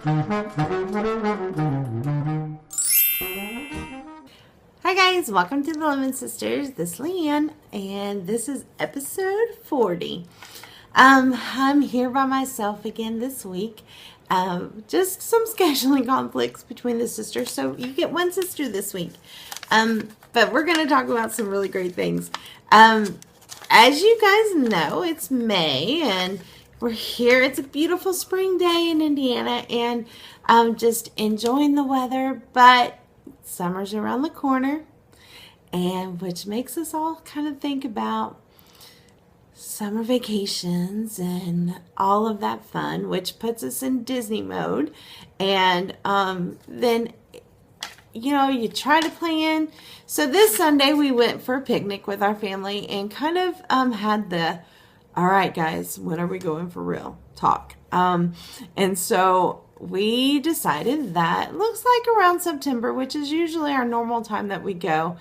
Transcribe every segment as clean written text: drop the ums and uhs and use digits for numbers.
Hi guys, welcome to the Lemon Sisters. This is Leanne, and this is episode 40. I'm here by myself again this week. Just some scheduling conflicts between the sisters, so you get one sister this week. But we're going to talk about some really great things. As you guys know, it's May, and we're here. It's a beautiful spring day in Indiana, and I'm just enjoying the weather, but summer's around the corner, and which makes us all kind of think about summer vacations and all of that fun, which puts us in Disney mode. And then you try to plan. So this Sunday we went for a picnic with our family and kind of had the, all right guys, when are we going for real talk? And so we decided that looks like around September, which is usually our normal time that we go.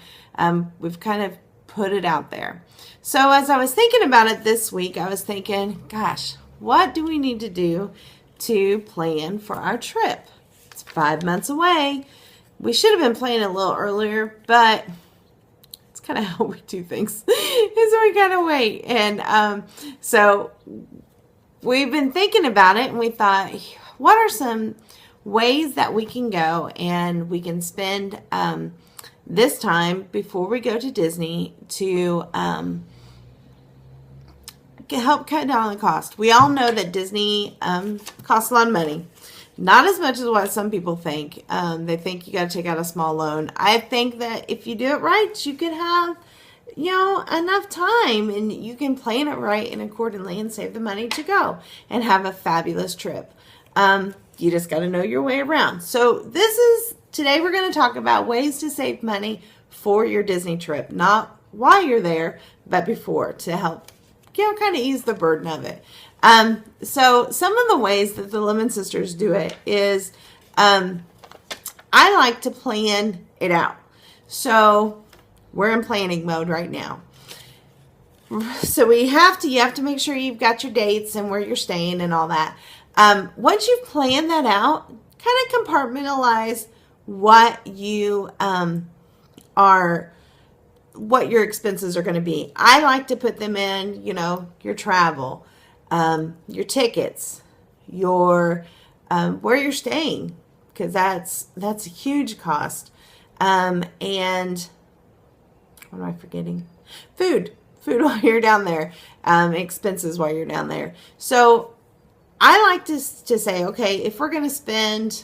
We've kind of put it out there. So as I was thinking about it this week, I was thinking, gosh, what do we need to do to plan for our trip? It's 5 months away. We should have been planning a little earlier, but it's kind of how we do things. So we gotta wait. And so we've been thinking about it, and we thought, what are some ways that we can go and we can spend this time before we go to Disney to help cut down the cost? We all know that Disney costs a lot of money. Not as much as what some people think. They think you got to take out a small loan. I think that if you do it right, you could have, enough time, and you can plan it right and accordingly and save the money to go and have a fabulous trip. You just got to know your way around. So today we're going to talk about ways to save money for your Disney trip. Not while you're there, but before, to help, kind of ease the burden of it. So some of the ways that the Lemon Sisters do it is, I like to plan it out. So we're in planning mode right now. So you have to make sure you've got your dates and where you're staying and all that. Once you've planned that out, kind of compartmentalize what you what your expenses are going to be. I like to put them in, your travel, your tickets, your where you're staying, because that's a huge cost. And what am I forgetting? Food while you're down there, expenses while you're down there. So I like to say, okay, if we're going to spend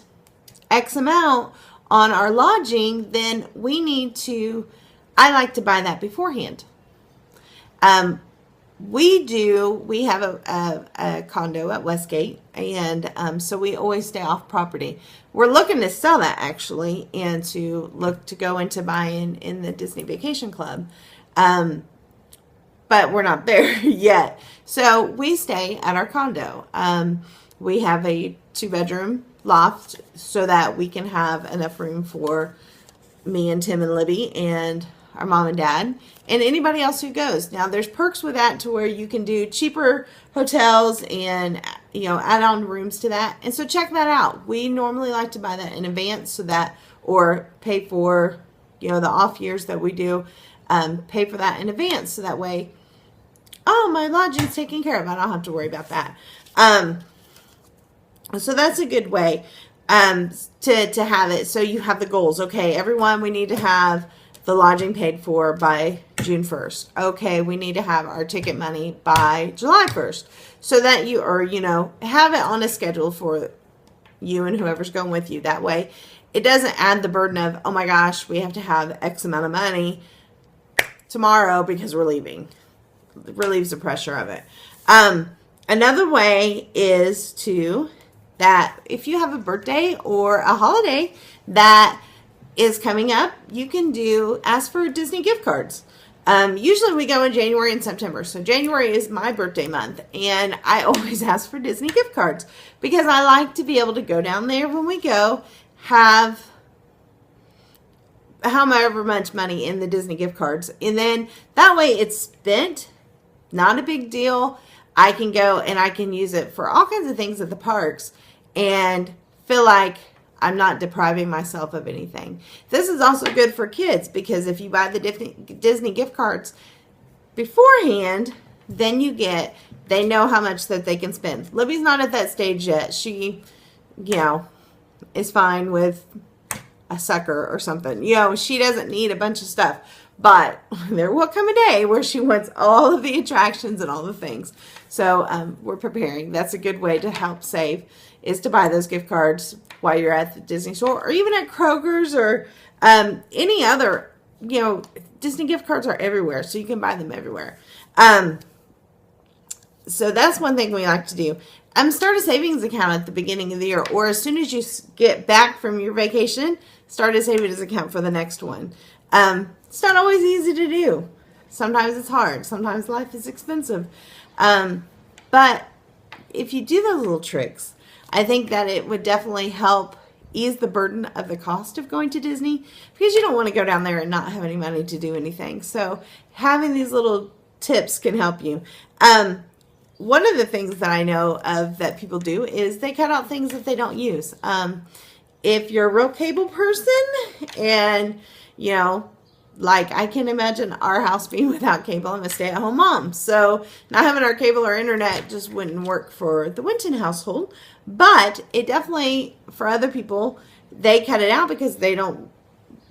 X amount on our lodging, then I like to buy that beforehand. We have a condo at Westgate, and so we always stay off property. We're looking to sell that actually, and to look to go into buying in the Disney Vacation Club. But we're not there yet. So we stay at our condo. We have a 2-bedroom loft so that we can have enough room for me and Tim and Libby and our mom and dad and anybody else who goes. Now there's perks with that to where you can do cheaper hotels and add on rooms to that. And so check that out. We normally like to buy that in advance or pay for the off years that we do, pay for that in advance, so that way, my lodging's taken care of. I don't have to worry about that. So that's a good way to have it. So you have the goals. Okay, everyone, we need to have the lodging paid for by June 1st. Okay, we need to have our ticket money by July 1st. So that have it on a schedule for you and whoever's going with you. That way, it doesn't add the burden of, oh my gosh, we have to have X amount of money tomorrow because we're leaving. It relieves the pressure of it. Another way is that if you have a birthday or a holiday that is coming up, you can ask for Disney gift cards. Usually we go in January and September. So January is my birthday month, and I always ask for Disney gift cards because I like to be able to go down there when we go, have however much money in the Disney gift cards. And then that way it's spent, not a big deal. I can go and I can use it for all kinds of things at the parks and feel like I'm not depriving myself of anything. This is also good for kids because if you buy the Disney gift cards beforehand, then they know how much that they can spend. Libby's not at that stage yet. She, is fine with a sucker or something. She doesn't need a bunch of stuff. But there will come a day where she wants all of the attractions and all the things. So we're preparing. That's a good way to help save, is to buy those gift cards while you're at the Disney store or even at Kroger's or any other, Disney gift cards are everywhere. So you can buy them everywhere. So that's one thing we like to do. Start a savings account at the beginning of the year, or as soon as you get back from your vacation, start a savings account for the next one. It's not always easy to do. Sometimes it's hard. Sometimes life is expensive. But if you do those little tricks, I think that it would definitely help ease the burden of the cost of going to Disney, because you don't want to go down there and not have any money to do anything. So having these little tips can help you. One of the things that I know of that people do is they cut out things that they don't use. If you're a real cable person and, like I can imagine our house being without cable. I'm a stay-at-home mom. So not having our cable or internet just wouldn't work for the Winton household. But it definitely, for other people, they cut it out because they don't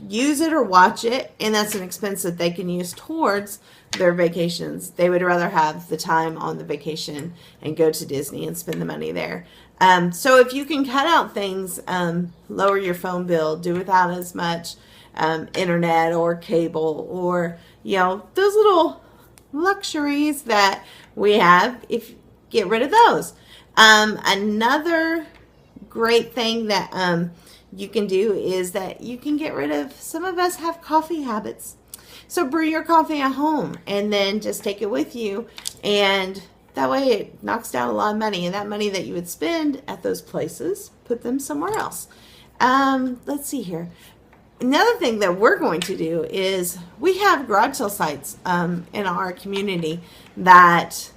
use it or watch it. And that's an expense that they can use towards their vacations. They would rather have the time on the vacation and go to Disney and spend the money there. So if you can cut out things, lower your phone bill, do without as much internet or cable or, those little luxuries that we have, get rid of those. Another great thing that you can do is that you can get rid of, some of us have coffee habits. So brew your coffee at home and then just take it with you, and that way it knocks down a lot of money, and that money that you would spend at those places, put them somewhere else. Let's see here. Another thing that we're going to do is we have garage sale sites in our community that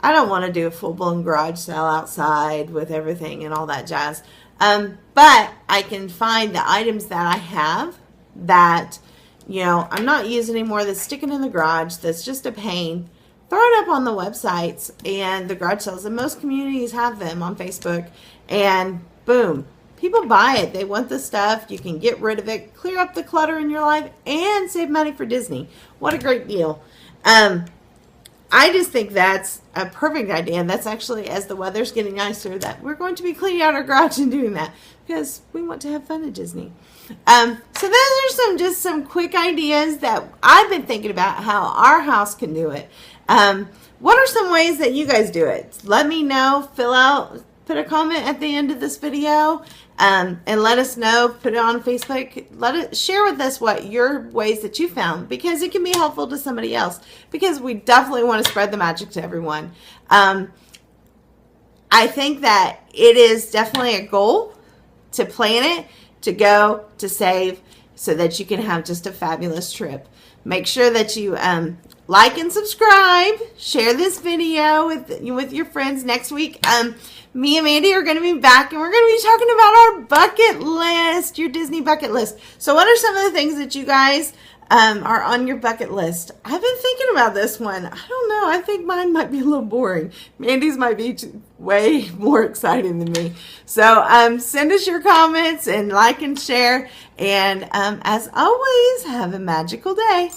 I don't want to do a full-blown garage sale outside with everything and all that jazz. But I can find the items that I have that, I'm not using anymore, that's sticking in the garage, that's just a pain. Throw it up on the websites and the garage sales, and most communities have them on Facebook, and boom. People buy it. They want the stuff. You can get rid of it, clear up the clutter in your life, and save money for Disney. What a great deal. I just think that's a perfect idea. And that's actually, as the weather's getting nicer, that we're going to be cleaning out our garage and doing that because we want to have fun at Disney. So those are some quick ideas that I've been thinking about how our house can do it. What are some ways that you guys do it? Let me know. Put a comment at the end of this video, and let us know. Put it on Facebook. Share with us what your ways that you found, because it can be helpful to somebody else, because we definitely want to spread the magic to everyone. I think that it is definitely a goal to plan it, to go, to save, so that you can have just a fabulous trip. Make sure that you like and subscribe. Share this video with your friends. Next week, me and Mandy are going to be back, and we're going to be talking about our bucket list, your Disney bucket list. So what are some of the things that you guys are on your bucket list? I've been thinking about this one. I don't know. I think mine might be a little boring. Mandy's might be way more exciting than me. So send us your comments and like and share. And as always, have a magical day.